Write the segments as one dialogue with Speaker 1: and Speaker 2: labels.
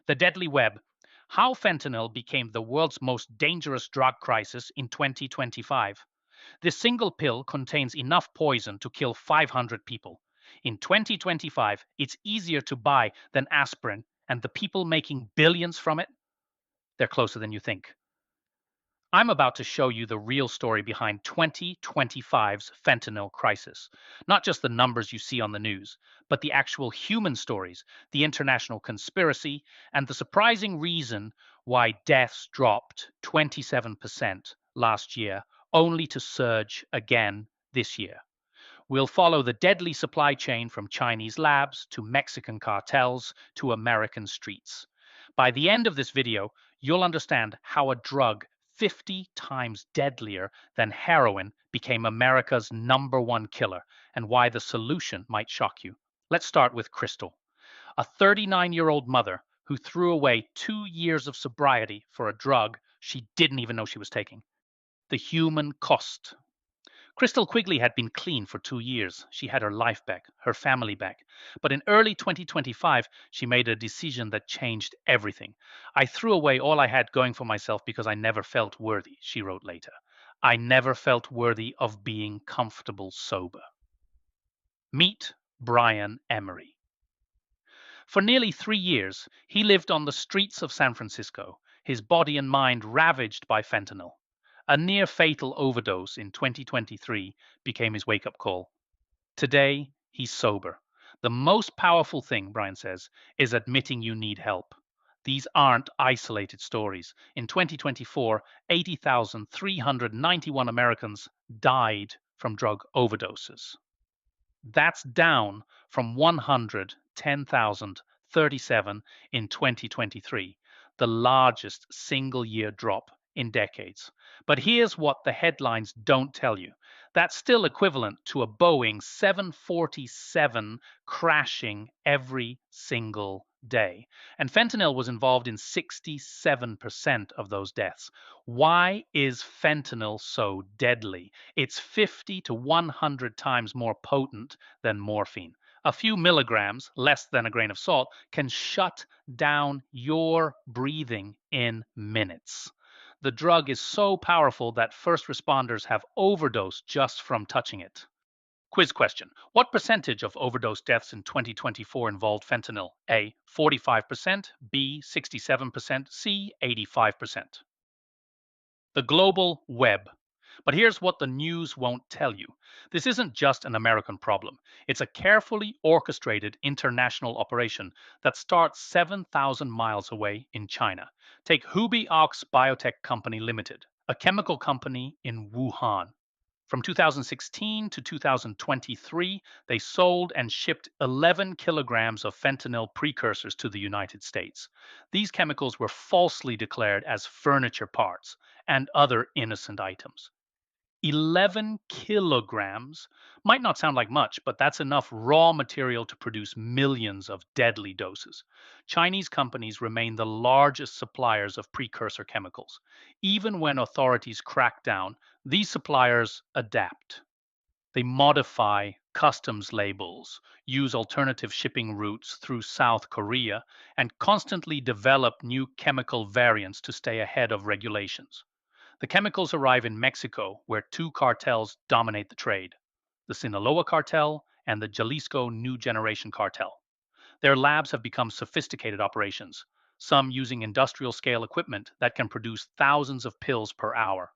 Speaker 1: The Deadly Web: How Fentanyl Became the World's Most Dangerous Drug Crisis in 2025. This single pill contains enough poison to kill 500 people. In 2025, it's easier to buy than aspirin, and the people making billions from it, they're closer than you think. I'm about to show you the real story behind 2025's fentanyl crisis. Not just the numbers you see on the news, but the actual human stories, the international conspiracy, and the surprising reason why deaths dropped 27% last year, only to surge again this year. We'll follow the deadly supply chain from Chinese labs to Mexican cartels to American streets. By the end of this video, you'll understand how a drug 50 times deadlier than heroin became America's #1 killer and why the solution might shock you. Let's start with Crystal, a 39-year-old mother who threw away 2 years of sobriety for a drug she didn't even know she was taking. The human cost. Crystal Quigley had been clean for 2 years. She had her life back, her family back. But in early 2025, she made a decision that changed everything. I threw away all I had going for myself because I never felt worthy, she wrote later. I never felt worthy of being comfortable sober. Meet Brian Emery. For nearly 3 years, he lived on the streets of San Francisco, his body and mind ravaged by fentanyl. A near fatal overdose in 2023 became his wake up call. Today, he's sober. The most powerful thing, Brian says, is admitting you need help. These aren't isolated stories. In 2024, 80,391 Americans died from drug overdoses. That's down from 110,037 in 2023, the largest single year drop in decades. But here's what the headlines don't tell you. That's still equivalent to a Boeing 747 crashing every single day. And fentanyl was involved in 67% of those deaths. Why is fentanyl so deadly? It's 50 to 100 times more potent than morphine. A few milligrams, less than a grain of salt, can shut down your breathing in minutes. The drug is so powerful that first responders have overdosed just from touching it. Quiz question. What percentage of overdose deaths in 2024 involved fentanyl? A, 45%, B, 67%, C, 85%. The global web. But here's what the news won't tell you. This isn't just an American problem. It's a carefully orchestrated international operation that starts 7,000 miles away in China. Take Hubei-Ox Biotech Company Limited, a chemical company in Wuhan. From 2016 to 2023, they sold and shipped 11 kilograms of fentanyl precursors to the United States. These chemicals were falsely declared as furniture parts and other innocent items. 11 kilograms might not sound like much, but that's enough raw material to produce millions of deadly doses. Chinese companies remain the largest suppliers of precursor chemicals. Even when authorities crack down, these suppliers adapt. They modify customs labels, use alternative shipping routes through South Korea, and constantly develop new chemical variants to stay ahead of regulations. The chemicals arrive in Mexico, where two cartels dominate the trade: the Sinaloa cartel and the Jalisco New Generation cartel. Their labs have become sophisticated operations, some using industrial scale equipment that can produce thousands of pills per hour.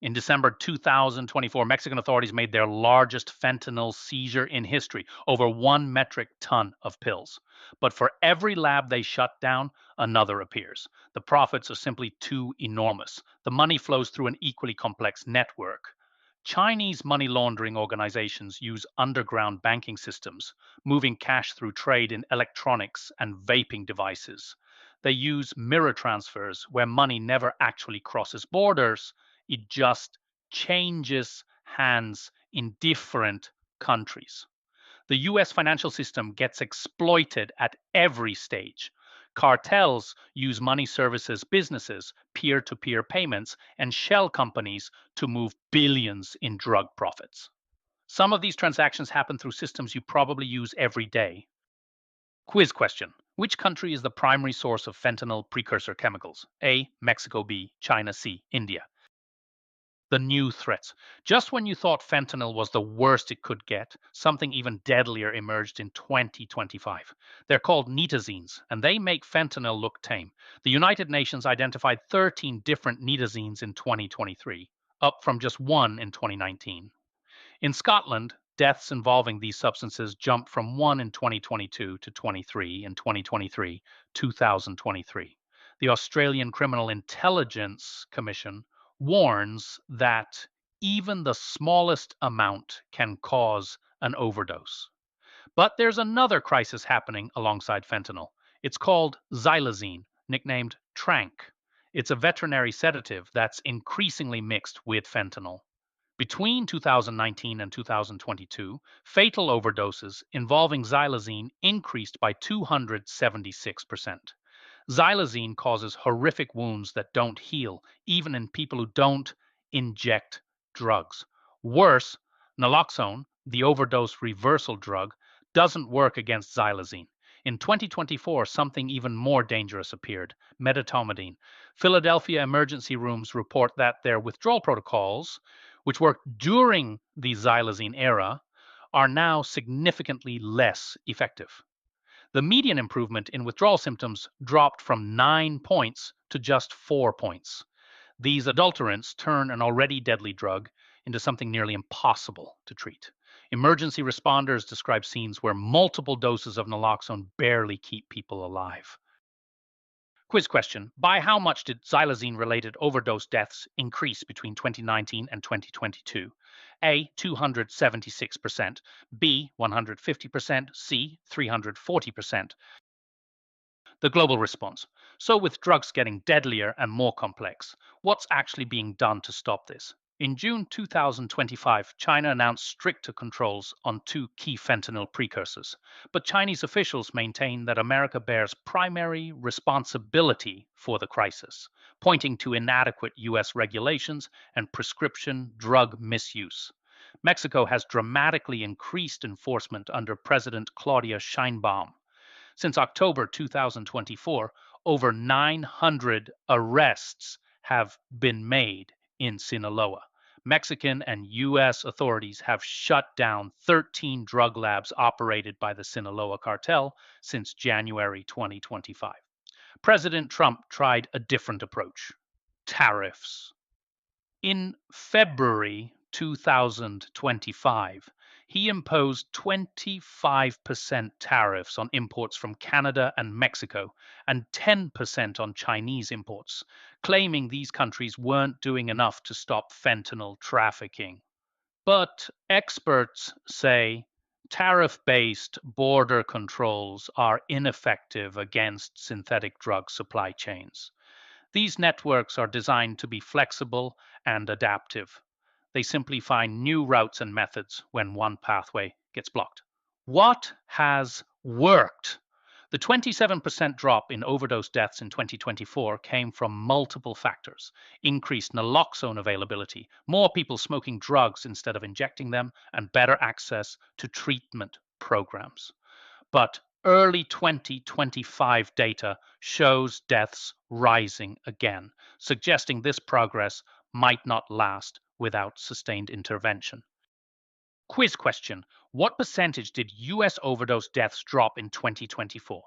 Speaker 1: In December 2024, Mexican authorities made their largest fentanyl seizure in history, over 1 metric ton of pills. But for every lab they shut down, another appears. The profits are simply too enormous. The money flows through an equally complex network. Chinese money laundering organizations use underground banking systems, moving cash through trade in electronics and vaping devices. They use mirror transfers where money never actually crosses borders. It just changes hands in different countries. The US financial system gets exploited at every stage. Cartels use money services businesses, peer to peer payments, and shell companies to move billions in drug profits. Some of these transactions happen through systems you probably use every day. Quiz question. Which country is the primary source of fentanyl precursor chemicals? A. Mexico. B. China. C. India. The new threats. Just when you thought fentanyl was the worst it could get, something even deadlier emerged in 2025. They're called nitazenes, and they make fentanyl look tame. The United Nations identified 13 different nitazenes in 2023, up from just one in 2019. In Scotland, deaths involving these substances jumped from 1 in 2022 to 23 in 2023, 2023. The Australian Criminal Intelligence Commission warns that even the smallest amount can cause an overdose. But there's another crisis happening alongside fentanyl. It's called xylazine, nicknamed Tranq. It's a veterinary sedative that's increasingly mixed with fentanyl. Between 2019 and 2022, fatal overdoses involving xylazine increased by 276%. Xylazine causes horrific wounds that don't heal, even in people who don't inject drugs. Worse, naloxone, the overdose reversal drug, doesn't work against xylazine. In 2024, something even more dangerous appeared, medetomidine. Philadelphia emergency rooms report that their withdrawal protocols, which worked during the xylazine era, are now significantly less effective. The median improvement in withdrawal symptoms dropped from 9 points to just 4 points. These adulterants turn an already deadly drug into something nearly impossible to treat. Emergency responders describe scenes where multiple doses of naloxone barely keep people alive. Quiz question. By how much did xylazine related overdose deaths increase between 2019 and 2022? A. 276%, B. 150%, C. 340%. The global response. So, with drugs getting deadlier and more complex, what's actually being done to stop this? In June 2025, China announced stricter controls on two key fentanyl precursors, but Chinese officials maintain that America bears primary responsibility for the crisis, pointing to inadequate US regulations and prescription drug misuse. Mexico has dramatically increased enforcement under President Claudia Sheinbaum. Since October 2024, over 900 arrests have been made in Sinaloa. Mexican and U.S. authorities have shut down 13 drug labs operated by the Sinaloa cartel since January 2025. President Trump tried a different approach: tariffs. In February 2025, he imposed 25% tariffs on imports from Canada and Mexico and 10% on Chinese imports, claiming these countries weren't doing enough to stop fentanyl trafficking. But experts say tariff-based border controls are ineffective against synthetic drug supply chains. These networks are designed to be flexible and adaptive. They simply find new routes and methods when one pathway gets blocked. What has worked? The 27% drop in overdose deaths in 2024 came from multiple factors: increased naloxone availability, more people smoking drugs instead of injecting them, and better access to treatment programs. But early 2025 data shows deaths rising again, suggesting this progress might not last without sustained intervention. Quiz question. What percentage did US overdose deaths drop in 2024?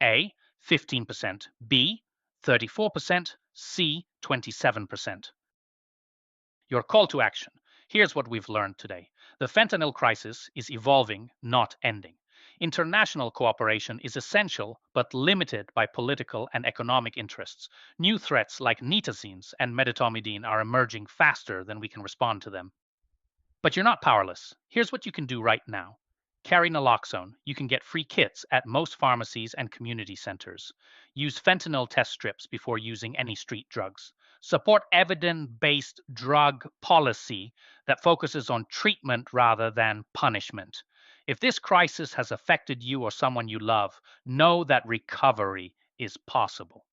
Speaker 1: A. 15%, B. 34%, C. 27%. Your call to action. Here's what we've learned today. The fentanyl crisis is evolving, not ending. International cooperation is essential but limited by political and economic interests. New threats like nitazenes and medetomidine are emerging faster than we can respond to them. But you're not powerless. Here's what you can do right now. Carry naloxone. You can get free kits at most pharmacies and community centers. Use fentanyl test strips before using any street drugs. Support evidence-based drug policy that focuses on treatment rather than punishment. If this crisis has affected you or someone you love, know that recovery is possible.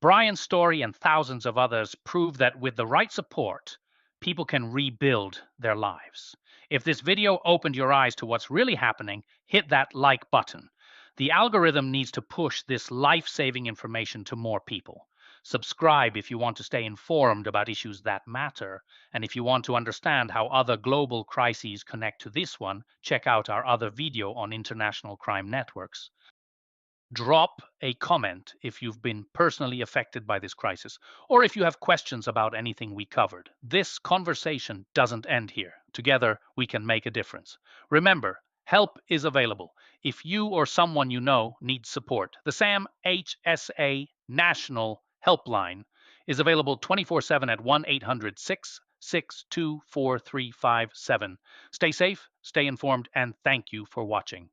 Speaker 1: Bryan's story and thousands of others prove that with the right support, people can rebuild their lives. If this video opened your eyes to what's really happening, hit that like button. The algorithm needs to push this life-saving information to more people. Subscribe if you want to stay informed about issues that matter. And if you want to understand how other global crises connect to this one, check out our other video on international crime networks. Drop a comment if you've been personally affected by this crisis, or if you have questions about anything we covered. This conversation doesn't end here. Together, we can make a difference. Remember, help is available. If you or someone you know needs support, the SAM HSA National Helpline is available 24/7 at 1-800 662 4357. Stay safe, stay informed, and thank you for watching.